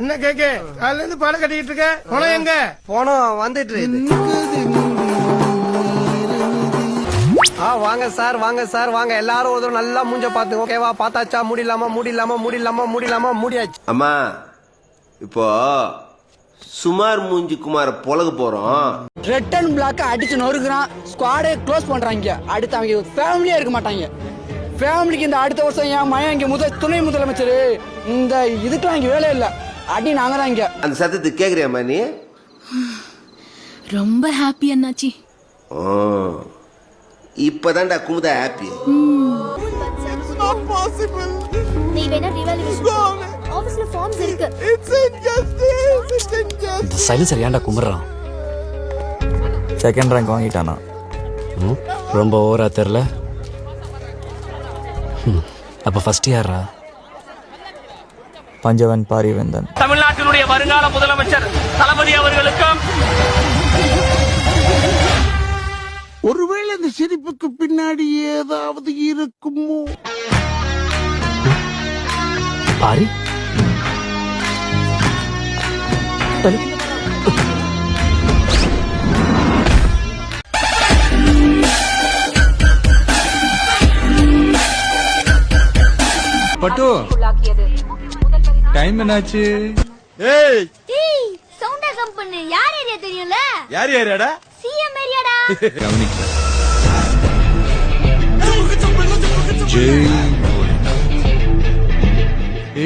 என்ன கேக்க காலையில இருந்து பாடம் கட்டிக்கிட்டு இருக்க போனோம் எங்க போனோம் வந்துட்டு வாங்க சார் வாங்க சார் வாங்க எல்லாரும் ஒரு நல்லா மூஞ்ச பாத்து ஓகேவா பாத்தாச்சா முடியலாமா முடியாச்சு அம்மா இப்போ சுமார் மூஞ்சி குமார பொலக போறோம். ரெட் அண்ட் பிளாக் அடிச்சு நொறுக்குறான், ஸ்குவாடே க்ளோஸ் பண்றாங்க. அடுத்து அவங்க ஃபேமிலியா இருக்க மாட்டாங்க. ஃபேமிலிக்கு இந்த அடுத்த வருஷம் என் மயன் இங்க துணை முதலமைச்சர் இந்த இதுக்கெல்லாம் இங்க வேலை இல்ல, அடி நாங்க தான் இங்க. அந்த சத்தத்துக்கு கேக்குறியாமா நீ? ரொம்ப ஹாப்பி அண்ணாச்சி. இப்பதான்டா குமுதா ஹாப்பி. நீ வேணா ரிவால்யூஷன் ஆபீஸ்ல ஃபார்ம்ஸ் இருக்கு. சைலன்சர் ஏன்டா கும்பிடுறான்? Second rank வாங்கிட்டானா? ரொம்ப ஓவரா தெரியல. அப்ப ஃபர்ஸ்ட் யாரா? பஞ்சவன் பாரிவேந்தன். தமிழ்நாட்டினுடைய வருங்கால முதலமைச்சர் தளபதி அவர்களுக்கும். ஒருவேளை இந்த சிரிப்புக்கு பின்னாடி ஏதாவது இருக்குமோ? பாரி பட்டு டைம் என்னாச்சு? ஏய் சவுண்டா கம்பெனி யார் ஏரியா தெரியும்ல? யார் ஏரியாடா? சிஎம் ஏரியாடா. கவனிக்க. ஜெய்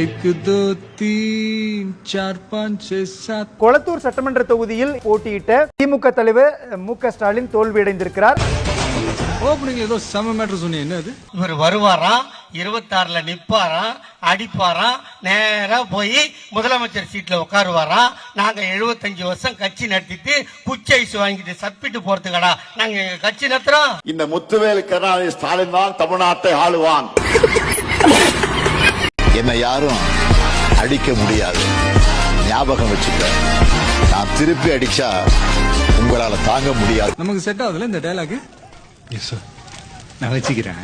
एक दो तीन चार पाँच छह सात. கொளத்தூர் சட்டமன்ற தொகுதியில் போட்டியிட்ட திமுக தலைவர் மு.க. ஸ்டாலின் தோல்வியடைந்திருக்கிறார். ஓப்பனிங்ல ஏதோ சம மேட்டர் சொன்னீங்க, என்ன அது? இவர் வருவாராம், 26ல நிப்பாராம், அடிப்பாராம், நேரா போய் முதலமைச்சர் சீட்ல உட்காருவாராம். நாங்க 75 வருஷம் கட்சி நடத்திட்டு குச்சி ஐஸ் வாங்கிட்டு சப்பிட்டு போறதுக்கடா நாங்க எங்க கட்சி நடத்துறோம். இந்த முத்துவேல் கருணாநிதி ஸ்டாலின் தான் தமிழ்நாட்டை ஆளுவான். என்னை யாரும் அடிக்க முடியாது, ஞாபகம் வச்சுக்க. நான் திருப்பி அடிச்சா உங்களால தாங்க முடியாது. நமக்கு செட் ஆகுதுல இந்த டயலாக்? எஸ் சார், நான் வச்சுக்கிறேன்.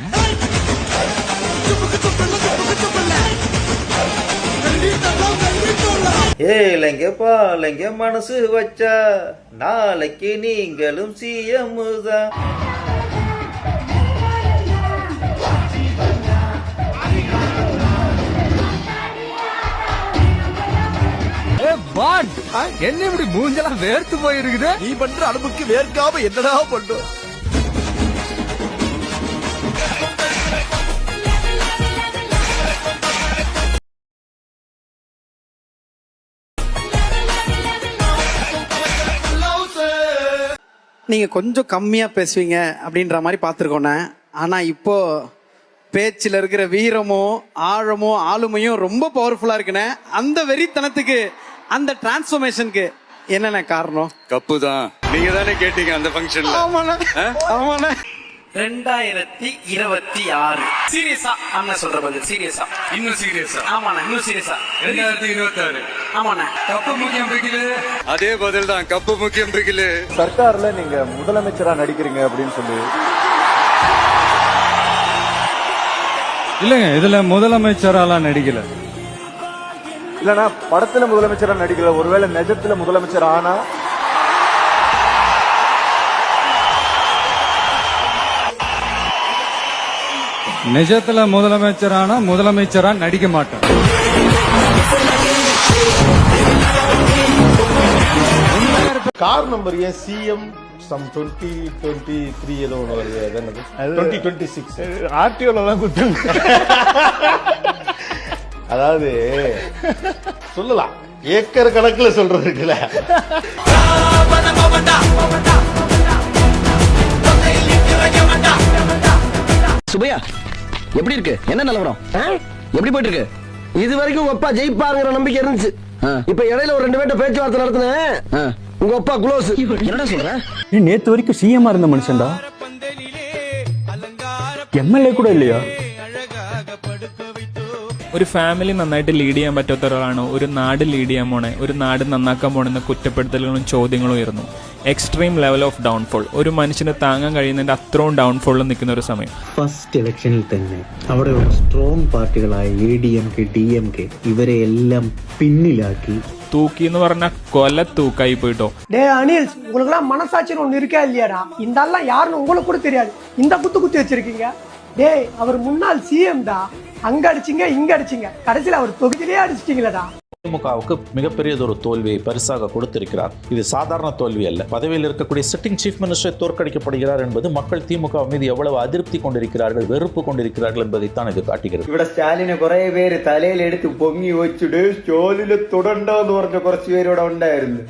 ஏலங்கப்பா லங்க மனசு வச்சா நாளைக்கு நீங்களும் சிஎம் தான். என்ன இப்படி மூஞ்செல்லாம் வேர்த்து போயிருக்குது? நீ பண்ற அளவுக்கு வேர்க்காம என்னடா பண்றோம்? நீங்க கொஞ்சம் கம்மியா பேசுவீங்க அப்படின்ற மாதிரி பாத்துருக்கோண்ணே. ஆனா இப்போ பேச்சில் இருக்கிற வீரமும் ஆழமும் ஆளுமையும் ரொம்ப பவர்ஃபுல்லா இருக்குண்ணே. அந்த வெறித்தனத்துக்கு அந்த டிரான்ஸ்ஃபர்மேஷனுக்கு என்னென்ன காரணம்? கப்பு தான். நீங்க தானே கேட்டீங்க அந்த ஃபங்க்ஷன்ல. ஆமாண்ணே. 2026 சீரியஸா அண்ணன் சொல்ற பதில் சீரியஸா? இன்னும் சீரியஸா? ஆமாண்ணா, இன்னும் சீரியஸா. 2026 ஆமாண்ணா. கப்பு முக்கியம் இருக்குல்ல? அதே பதில் தான், கப்பு முக்கியம் இருக்குல்ல? சர்க்கார்ல நீங்க முதலமைச்சரா நடிக்கிறீங்க அப்படின்னு சொல்லி. இல்லங்க, இதுல முதலமைச்சராலாம் நடிக்கல. இல்லனா படத்துல முதலமைச்சரா நடிக்கல, ஒருவேளை நிஜத்துல முதலமைச்சர் ஆனா? நிஜத்துல முதலமைச்சரானா முதலமைச்சரா நடிக்க மாட்டேன். கார் நம்பர் ஏன் சிஎம் சம் 2023 ஏதோ ஒன்று வருது, அது என்னது 2026 ஆர்டிஓல தான் குத்துங்க. அதாவது சொல்லலாம், ஏக்கர் கணக்குல சொல்றது இருக்குல்ல. சுபையா எப்படி இருக்கு? என்ன நிலவரம்? எப்படி போயிட்டு இருக்கு? இது வரைக்கும் அப்பா ஜெயிப்பாங்கிற நம்பிக்கை இருந்துச்சு. இப்ப இடையில ஒரு 2 பேர்ட்ட பேச்சுவார்த்தை நடத்தினேன். உங்க அப்பா க்ளோஸ். என்னடா சொல்ற? நேத்து வரைக்கும் சிஎம்ஆ இருந்த மனுஷன்டா, எம்எல்ஏ கூட இல்லையா? ഒരു ഫാമിലി നന്നായിട്ട് ലീഡ് ചെയ്യാൻ പറ്റാത്ത ഒരാളാണോ ഒരു നാട് ലീഡ് ചെയ്യാൻ പോണേ, ഒരു നാട് നന്നാക്കാൻ പോണെന്ന കുറ്റപ്പെടുത്തലുകളും ചോദ്യങ്ങളും ഉയർന്നു. എക്സ്ട്രീം ലെവൽ ഓഫ് ഡൗൺഫോൾ, ഒരു മനുഷ്യന് താങ്ങാൻ കഴിയുന്നതിന്റെ അത്രയും ഡൗൺഫോളിൽ നിൽക്കുന്ന ഒരു സമയം. ഫസ്റ്റ് ഇലക്ഷനിൽ തന്നെ അവിടെയുള്ള സ്ട്രോങ് പാർട്ടികളായ ADMK, DMK ഇവരെ എല്ലാം പിന്നിലാക്കി തൂക്കി എന്ന് പറഞ്ഞാൽ കൊല തൂക്കായി പോയിട്ടോ. டே அனில் உங்களுக்குலாம் மனசாட்சின்னு ஒண்ணு இருக்கா இல்லையாடா? இந்த ஆள்லாம் யாருன்னு உங்களுக்கு கூட தெரியாது, இந்த குத்தி வச்சிருக்கீங்க. டேய் அவர் முன்னாள் CM டா, அங்க அடிச்சிங்க இங்க அடிச்சிங்க, கடைசியில் அவர் தொகுதியிலேயே அடிச்சிட்டீங்களடா. திமுகவுக்கு மிகப்பெரியதொரு தோல்வியை பரிசாக கொடுத்திருக்கிறார். இது சாதாரண தோல்வி அல்ல. பதவியில் இருக்கக்கூடிய சிட்டிங் சீஃப் மினிஸ்டர் தோற்கடிக்கப்படுகிறார் என்பது மக்கள் திமுக மீது எவ்வளவு அதிருப்தி கொண்டிருக்கிறார்கள், வெறுப்பு கொண்டிருக்கிறார்கள் என்பதைத்தான் இது காட்டுகிறது. ഇവിടെ സ്റ്റാലിനെ കുറെ പേര് തലയിലെടുത്ത് പൊങ്ങി വെച്ചിട്ട് സ്റ്റോലില് തുടണ്ടോന്ന് പറഞ്ഞ കുറച്ച് പേര് ഇവിടെ ഉണ്ടായിരുന്നു.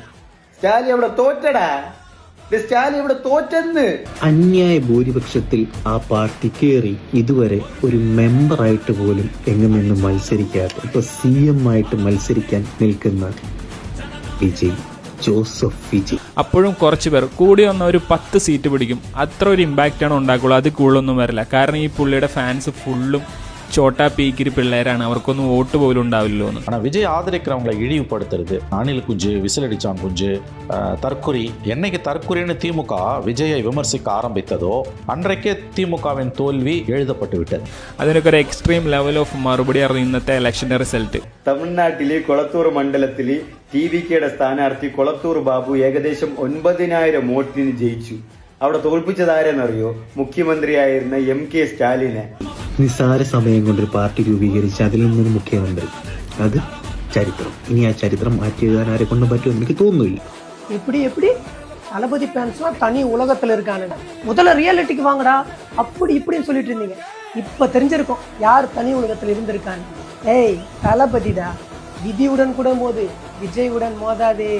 സ്റ്റാലിൻ അവിടെ തോറ്റടാ, സ്റ്റാലിൻ ഇവിടെ തോറ്റെന്ന്. അന്യായ ഭൂരിപക്ഷത്തിൽ ആ പാർട്ടി കയറി ഇതുവരെ ഒരു മെമ്പറായിട്ട് പോലും എങ്ങും നിന്ന് മത്സരിക്കാതെ ഇപ്പൊ CM ആയിട്ട് മത്സരിക്കാൻ നിൽക്കുന്ന ജോസഫ് വിജയ്. അപ്പോഴും കുറച്ച് പേർ കൂടി വന്ന ഒരു 10 സീറ്റ് പിടിക്കും, അത്ര ഒരു ഇമ്പാക്റ്റ് ആണ് ഉണ്ടാക്കുള്ളൂ. അത് കൂടുതലൊന്നും വരില്ല. കാരണം ഈ പുള്ളിയുടെ ഫാൻസ് ഫുള്ളും ചോട്ടാ പീക്കിരി പിള്ളേരാണ്, അവർക്കൊന്നും വോട്ട് പോലും ഉണ്ടാവില്ലോ എന്ന്. ஆனால் விஜய் ஆதரிக்கிறவங்களை இழிவுபடுத்துறது, அணில் குஞ்சு, விசிலடிச்சான் குஞ்சு, தற்குறி. என்னைக்கு தற்குறின்னு திமுக விஜயை விமர்சிக்க ஆரம்பித்ததோ அன்றைக்கே திமுகவின் தோல்வி எழுதப்பட்டு விட்டது. അതിനൊക്കെ ഒരു എക്സ്ട്രീം ലെവൽ ഓഫ് മറുപടി ആയിരുന്നു ഇന്നത്തെ ഇലക്ഷന്റെ റിസൾട്ട്. തമിഴ്നാട്ടിലെ കൊളത്തൂർ മണ്ഡലത്തില് TVKയുടെ സ്ഥാനാർത്ഥി കൊളത്തൂർ ബാബു ഏകദേശം 9,000 വോട്ടിന് ജയിച്ചു. അവിടെ തോൽപ്പിച്ചതാരെന്നറിയോ? മുഖ്യമന്ത്രിയായിരുന്ന MK സ്റ്റാലിനെ. നിസ്സാര സമയം കൊണ്ടൊരു പാർട്ടി രൂപീകരിച്ച് അതിൽ നിന്നൊരു മുഖ്യമന്ത്രി, അത് ചരിത്രം. ഇനി ആ ചരിത്രം മാറ്റി എഴുതാൻ ആരെ കൊണ്ടും പറ്റുമെന്ന് എനിക്ക് തോന്നുന്നില്ല. எப்படி தளபதி ஃபேன்ஸ்லாம் தனி உலகத்துல இருக்கானுங்க. முதல்ல ரியாலிட்டிக்கு வாங்கடா, அப்படி இப்படின்னு சொல்லிட்டு இருந்தீங்க. இப்ப தெரிஞ்சிருக்கும் யார் தனி உலகத்துல இருந்திருக்கான்னு. ஏய் தளபதிடா, விதியுடன் கூட மோது, விஜயுடன் மோதாதே.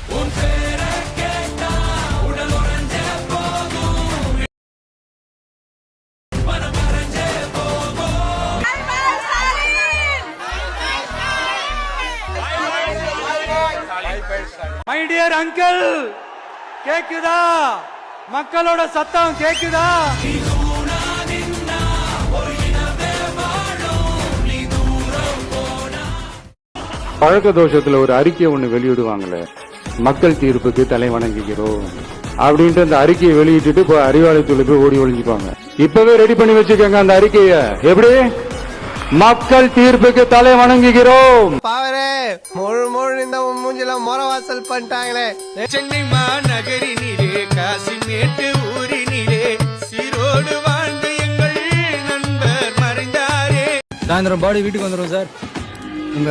மை டியர் அங்கிள், கேக்குதா? மக்களோட சத்தம் கேக்குதா? பழக்க தோஷத்துல ஒரு அறிக்கை ஒண்ணு வெளியிடுவாங்களே, மக்கள் தீர்ப்புக்கு தலை வணங்குகிறோம் அப்படின்ட்டு அந்த அறிக்கையை வெளியிட்டு இப்போ அறிவாலயத்துல போய் ஓடி ஒளிஞ்சுப்பாங்க. இப்பவே ரெடி பண்ணி வச்சுக்கோங்க அந்த அறிக்கைய. எப்படி? மக்கள் தீர்ப்புக்கு தலை வணங்குகிறோம். பாவரே முழு இந்த மூஞ்சில மொரவாசல் பண்ணிட்டாங்களே. சென்னை மாநகரினிலே, காசிமேட்டு ஊரினிலே, சீரோடு வாழ்ந்த எங்கள் நண்பர் மறைந்தாரே. சாயந்தரம் பாடி வீட்டுக்கு வந்துடும் சார். உங்க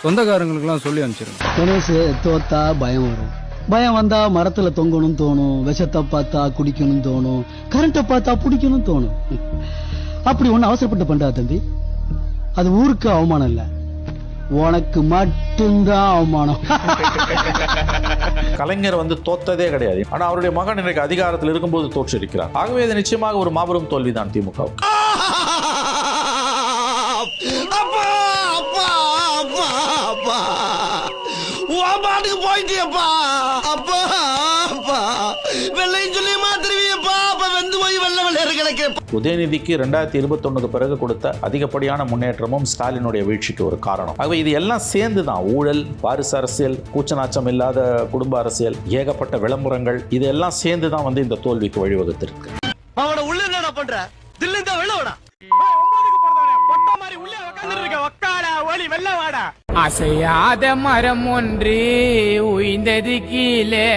சொந்தக்காரங்களுக்கெல்லாம் சொல்லி அனுப்பிச்சிருங்க. கணேஷ் தோத்தா பயம் வரும், பயம் வந்தா மரத்துல தொங்கணும் தோணும், விஷத்தை பார்த்தா குடிக்கணும் தோணும், கரண்ட்டை பார்த்தா பிடிக்கணும் தோணும். அப்படி ஒண்ணு அவசரப்பட்டு பண்றா தம்பி, அது ஊருக்கு அவமானம் இல்ல, உனக்கு மட்டும்தான் அவமானம். கலைஞர் தோத்ததே கிடையாது. ஆனா அவருடைய மகன் இன்றைக்கு அதிகாரத்தில் இருக்கும்போது தோற்றிருக்கிறார். ஆகவே இது நிச்சயமாக ஒரு மாபெரும் தோல்விதான் திமுகவுக்கு. போயிட்டியப்பா அப்பா அப்பா வெள்ளையும் சொல்லி மாத்திருவியப்பா. அப்ப வெந்து போய் வெள்ளை வெள்ளையர் கிடக்கு. உதயநிதிக்கு 2021 பிறகு கொடுத்த அதிகப்படியான முன்னேற்றமும் ஸ்டாலினுடைய வீழ்ச்சிக்கு ஒரு காரணம். ஆகவே இது எல்லாம் சேர்ந்துதான் ஊழல், வாரிசு அரசியல், கூச்சநாச்சம் இல்லாத குடும்ப அரசியல், ஏகப்பட்ட விளம்பரங்கள், இதெல்லாம் சேர்ந்துதான் இந்த தோல்விக்கு வழிவகுத்திருக்கு. அவன உள்ள என்னடா பண்ற? தில்லிந்தா வெள்ள வாடா. அசையாத மரம் ஒன்று உய்ந்தது கீழே.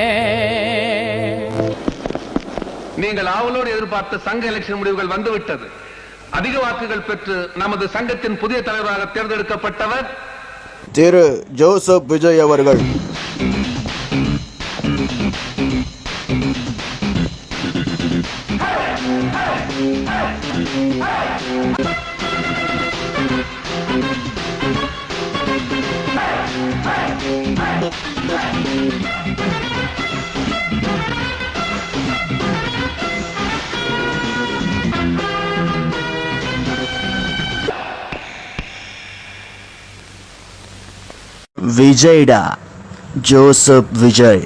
நீங்கள் ஆவலோடு எதிர்பார்த்த சங்க எலெக்ஷன் முடிவுகள் வந்துவிட்டது. அதிக வாக்குகள் பெற்று நமது சங்கத்தின் புதிய தலைவராக தேர்ந்தெடுக்கப்பட்டவர் திரு ஜோசப் விஜய் அவர்கள். விஜய்டா, ஜோசப் விஜய்.